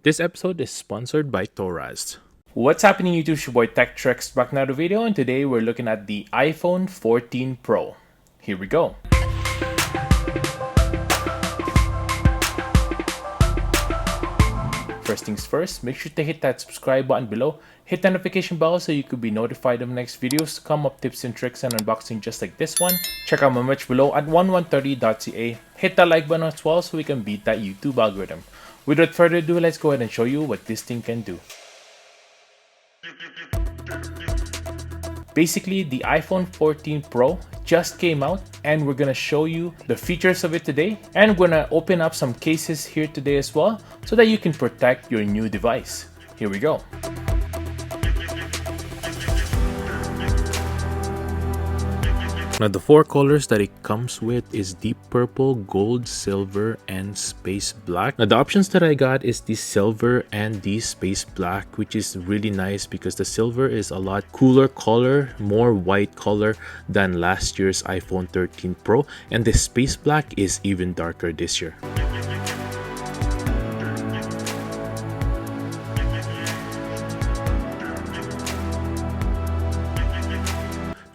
This episode is sponsored by Thoraz. What's happening YouTube? It's your boy Tech TRX back in another video, and today we're looking at the iPhone 14 Pro. Here we go. First things first, make sure to hit that subscribe button below, hit the notification bell so you could be notified of next videos, come up tips and tricks and unboxing just like this one. Check out my merch below at 1130.ca. Hit that like button as well so we can beat that YouTube algorithm. Without further ado, let's go ahead and show you what this thing can do. Basically, the iPhone 14 Pro just came out and we're gonna show you the features of it today, and we're gonna open up some cases here today as well so that you can protect your new device. Here we go. Now the four colors that it comes with is deep purple, gold, silver, and space black. Now the options that I got is the silver and the space black, which is really nice because the silver is a lot cooler color, more white color than last year's iPhone 13 Pro, and the space black is even darker this year.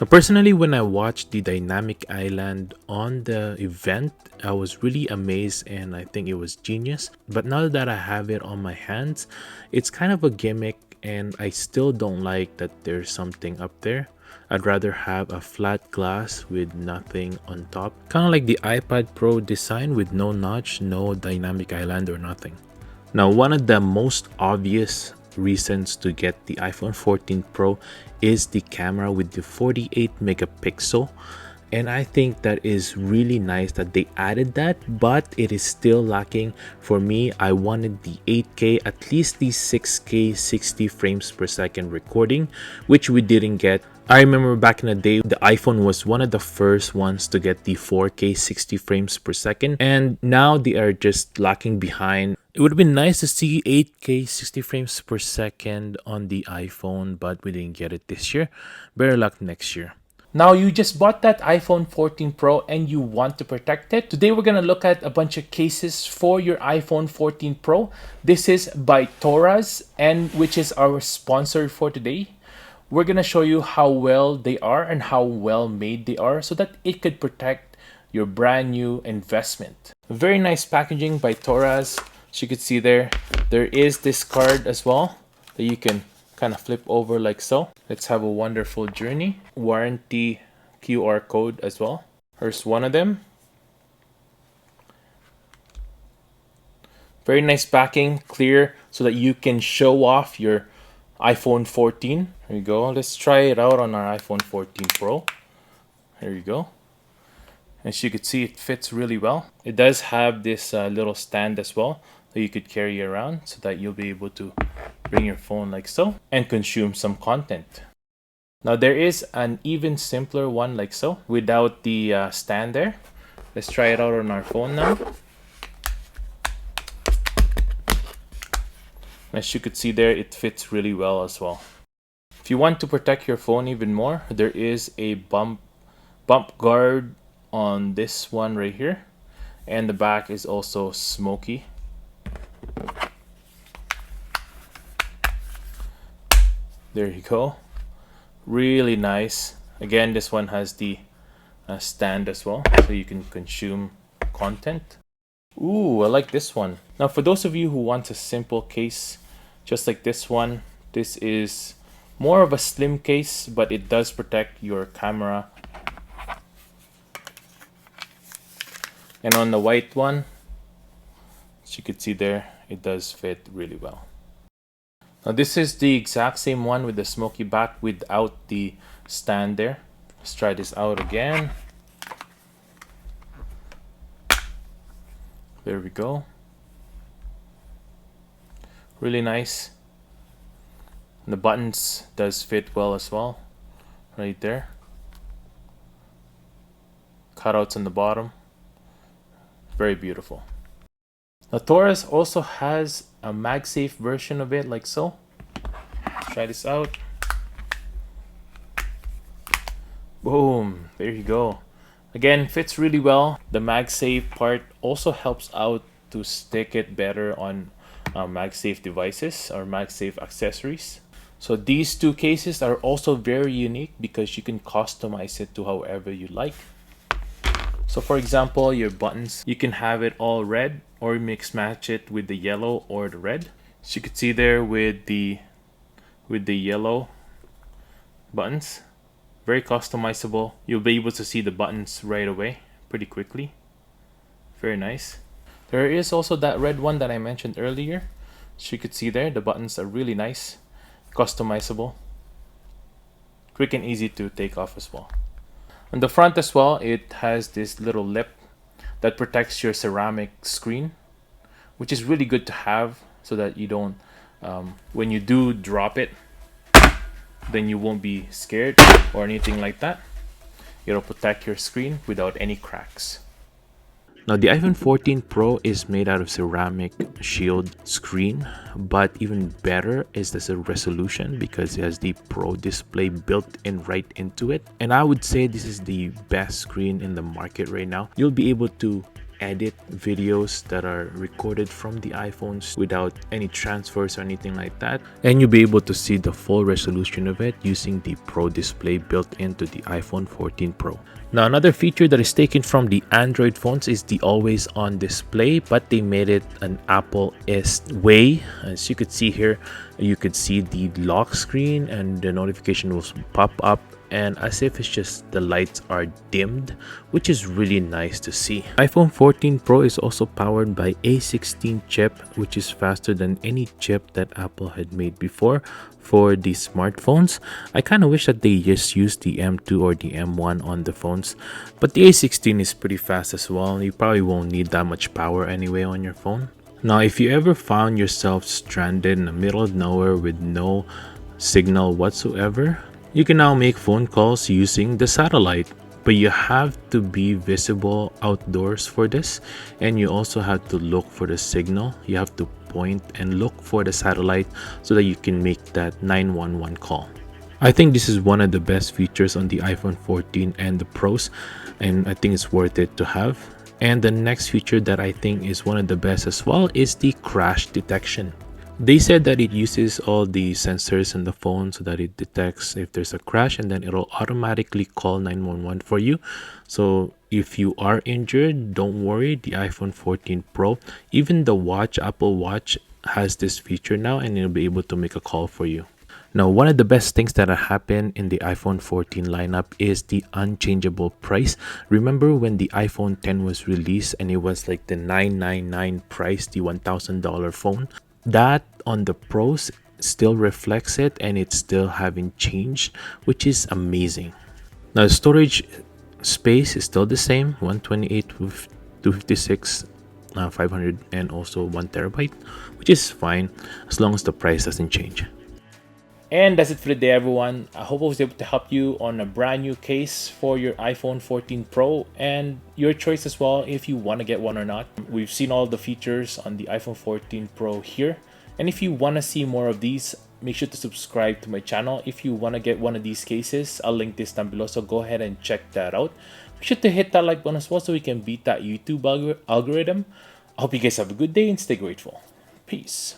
Now personally, when I watched the dynamic island on the event, I was really amazed and I think it was genius. But now that I have it on my hands, it's kind of a gimmick and I still don't like that there's something up there. I'd rather have a flat glass with nothing on top. Kind of like the iPad Pro design with no notch, no dynamic island or nothing. Now one of the most obvious reasons to get the iPhone 14 Pro is the camera with the 48 megapixel, and I think that is really nice that they added that, but it is still lacking. For me, I wanted the 8K, at least the 6K 60 frames per second recording, which we didn't get. I remember back in the day, the iPhone was one of the first ones to get the 4K 60 frames per second, and now they are just lacking behind. It would have been nice to see 8K 60 frames per second on the iPhone, but we didn't get it this year. Better luck next year. Now you just bought that iPhone 14 Pro and you want to protect it. Today we're going to look at a bunch of cases for your iPhone 14 Pro. This is by Thoraz, and which is our sponsor for today. We're going to show you how well they are and how well made they are so that it could protect your brand new investment. Very nice packaging by Thoraz. As you can see there is this card as well that you can kind of flip over like so. Let's have a wonderful journey. Warranty QR code as well. Here's one of them. Very nice backing, clear, so that you can show off your iPhone 14. There you go. Let's try it out on our iPhone 14 Pro. There you go. As you can see, it fits really well. It does have this little stand as well that you could carry around so that you'll be able to bring your phone like so and consume some content. Now there is an even simpler one like so without the stand there. Let's try it out on our phone now. As you could see there, it fits really well as well. If you want to protect your phone even more, there is a bump guard on this one right here, and the back is also smoky. There you go. Really nice. Again, this one has the stand as well, so you can consume content. Ooh, I like this one. Now for those of you who want a simple case just like this one, this is more of a slim case, but it does protect your camera. And on the white one, as you can see there, it does fit really well. Now this is the exact same one with the smoky back without the stand there. Let's try this out again. There we go. Really nice. And the buttons does fit well as well. Right there. Cutouts on the bottom. Very beautiful. Now Thoraz also has a MagSafe version of it like so. Try this out. Boom, there you go. Again, fits really well. The MagSafe part also helps out to stick it better on MagSafe devices or MagSafe accessories. So these two cases are also very unique because you can customize it to however you like. So for example, your buttons, you can have it all red or mix match it with the yellow or the red. So you can see there with the yellow buttons, very customizable. You'll be able to see the buttons right away pretty quickly. Very nice. There is also that red one that I mentioned earlier. So you could see there, the buttons are really nice, customizable, quick and easy to take off as well. On the front as well, it has this little lip that protects your ceramic screen, which is really good to have so that you don't, when you do drop it, then you won't be scared or anything like that. It'll protect your screen without any cracks. Now the iPhone 14 Pro is made out of ceramic shield screen, but even better is the resolution because it has the Pro display built in right into it. And I would say this is the best screen in the market right now. You'll be able to edit videos that are recorded from the iPhones without any transfers or anything like that, and you'll be able to see the full resolution of it using the Pro display built into the iPhone 14 Pro. Now another feature that is taken from the Android phones is the always on display, but they made it an Apple-esque way. As you could see here, you could see the lock screen and the notification will pop up, and as if it's just the lights are dimmed, which is really nice to see. iPhone 14 Pro is also powered by A16 chip, which is faster than any chip that Apple had made before for the smartphones. I kind of wish that they just used the M2 or the M1 on the phones, but the A16 is pretty fast as well. You probably won't need that much power anyway on your phone. Now, if you ever found yourself stranded in the middle of nowhere with no signal whatsoever, you can now make phone calls using the satellite, but you have to be visible outdoors for this, and you also have to look for the signal. You have to point and look for the satellite so that you can make that 911 call. I think this is one of the best features on the iPhone 14 and the Pros, and I think it's worth it to have. And the next feature that I think is one of the best as well is the crash detection. They said that it uses all the sensors in the phone so that it detects if there's a crash, and then it'll automatically call 911 for you. So if you are injured, don't worry, the iPhone 14 Pro, even the watch, Apple Watch, has this feature now, and it'll be able to make a call for you. Now, one of the best things that happened in the iPhone 14 lineup is the unchangeable price. Remember when the iPhone 10 was released and it was like the $999 price, the $1,000 phone? That on the Pros still reflects it, and it's still haven't changed, which is amazing. Now the storage space is still the same, 128 with 256, 500, and also 1 TB, which is fine as long as the price doesn't change. And that's it for the day, everyone. I hope I was able to help you on a brand new case for your iPhone 14 Pro, and your choice as well if you want to get one or not. We've seen all the features on the iPhone 14 Pro here. And if you want to see more of these, make sure to subscribe to my channel. If you want to get one of these cases, I'll link this down below, so go ahead and check that out. Make sure to hit that like button as well so we can beat that YouTube algorithm. I hope you guys have a good day and stay grateful. Peace.